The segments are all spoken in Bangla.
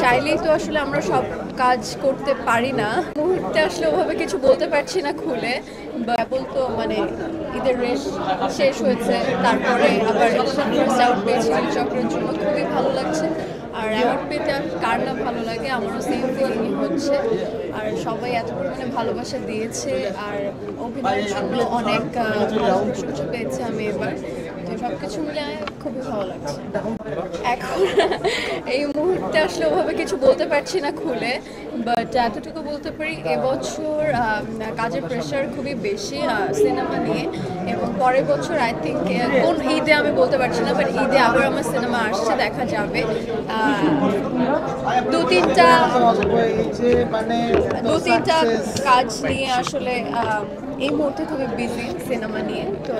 চাইলেই তো আসলে আমরা সব কাজ করতে পারি না। মুহূর্তে আসলে ওভাবে কিছু বলতে পারছি না খুলে। কেবল তো মানে ঈদের রেশ শেষ হয়েছে, তারপরে আবার ফার্স্ট অ্যাওয়ার্ড পেয়েছি চক্রের জন্য, খুবই ভালো লাগছে। আর অ্যাওয়ার্ড পেতে আর কার না ভালো লাগে, আমারও সেম ফিলিংই হচ্ছে। আর সবাই এত পরিমাণে ভালোবাসা দিয়েছে, আর অভিনয়ের জন্য অনেক ভালো প্রশংসা পেয়েছে আমি এবার। তো সব কিছু মিলে খুবই ভালো লাগছে। এখন এই মুহূর্তে আসলে ওভাবে কিছু বলতে পারছি না খুলে, বাট এতটুকু বলতে পারি এবছর কাজের প্রেশার খুবই বেশি সিনেমা নিয়ে, এবং পরের বছর আই থিঙ্ক কোন ঈদে আমি বলতে পারছি না, বাট ঈদে আবার আমার সিনেমা আসছে, দেখা যাবে। দু তিনটা কাজ নিয়ে আসলে এই মুহূর্তে খুবই বিজি সিনেমা নিয়ে। তো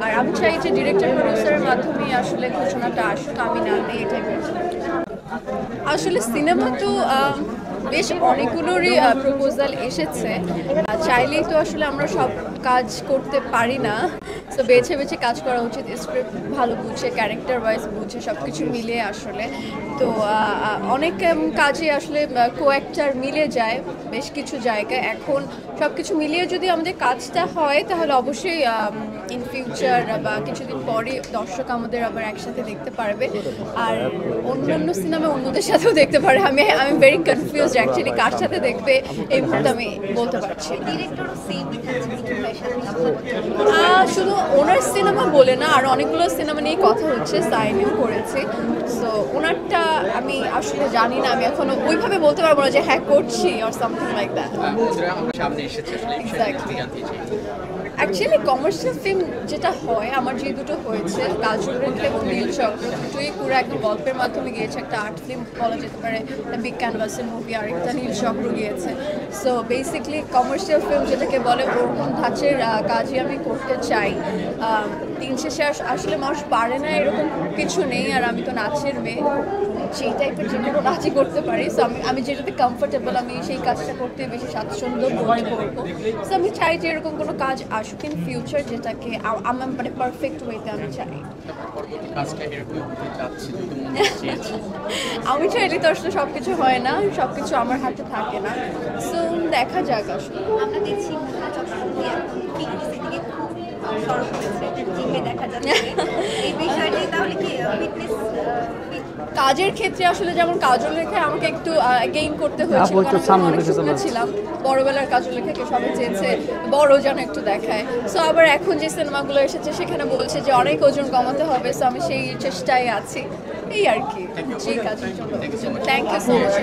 আর আমি চাই যে ডিরেক্টর প্রডিউসারের মাধ্যমে আসলে ঘোষণাটা আসুক, আমি না নেই এটাই বলছি। আসলে সিনেমা তো বেশ অনেকগুলোরই প্রপোজাল এসেছে। চাইলেই তো আসলে আমরা সব কাজ করতে পারি না, তো বেছে বেছে কাজ করা উচিত। স্ক্রিপ্ট ভালো বুঝে, ক্যারেক্টার ওয়াইজ বুঝে, সব কিছু মিলিয়ে আসলে। তো অনেক কাজে আসলে কো অ্যাক্টার মিলে যায় বেশ কিছু জায়গায়। এখন সব কিছু মিলিয়ে যদি আমাদের কাজটা হয়, তাহলে অবশ্যই ইন ফিউচার বা কিছুদিন পরে দর্শক আমাদের আবার একসাথে দেখতে পারবে। আর অন্যান্য সিনেমা অন্যদের সাথেও দেখতে পারে। আমি ভেরি কনফিউজড অ্যাকচুয়ালি কার সাথে দেখবে এই মুহূর্তে আমি বলতে পারছি। শুধু ওনার সিনেমা বলে না, আর অনেকগুলো সিনেমা নিয়ে কথা হচ্ছে, সাইনও করেছে। সো ওনারটা আমি আসলে জানি না, আমি এখনো ওইভাবে বলতে পারবো না যে হ্যাঁ করছি or something like that. Actually commercial film যেটা হয়, আমার যে দুটো হয়েছে, কাজল রেখা এবং নীলচক্র, দুটোই পুরো একদম গল্পের মাধ্যমে গিয়েছে। একটা আর্ট ফিল্ম বলা যেতে পারে, বিগ ক্যানভাসের মুভি, আর একটা নীলচক্র গিয়েছে। সো বেসিকলি কমার্শিয়াল ফিল্ম যেটাকে বলে, ওরকম ধাঁচের কাজই আমি করতে চাই। দিন শেষে আসলে মানুষ পারে না এরকম কিছু নেই, আর আমি তো নাচের মেয়ে, সেই টাইপের যে কোনো নাচই করতে পারি। সো আমি যেটাতে কমফোর্টেবল, আমি সেই কাজটা করতে বেশি স্বাচ্ছন্দ্য বোধ করবো। সো আমি চাই যে এরকম কোনো কাজ আসুক ইন ফিউচার, যেটাকে আমার মানে পারফেক্ট ওয়েতে আমি চাই। আমি চাইলে তো আসলে সব কিছু হয় না, সব কিছু আমার হাতে থাকে না। সো দেখা যাক। আসলে আমরা দেখছি এই বিষয়টি তাহলে কি কাজের ক্ষেত্রে আসলে যেমন কাজল রেখা আমাকে একটু গেইন করতে হয়েছিল, কারণ অনেক শুকনো ছিলাম। বড়বেলার কাজল রেখাকে সবাই চেয়েছে বড় যেন একটু দেখায়। সো আবার এখন যে সিনেমাগুলো এসেছে সেখানে বলছে যে অনেক ওজন কমাতে হবে। সো আমি সেই চেষ্টায় আছি, এই আর কি। যে কাজের জন্য থ্যাংক ইউ সো মাচ।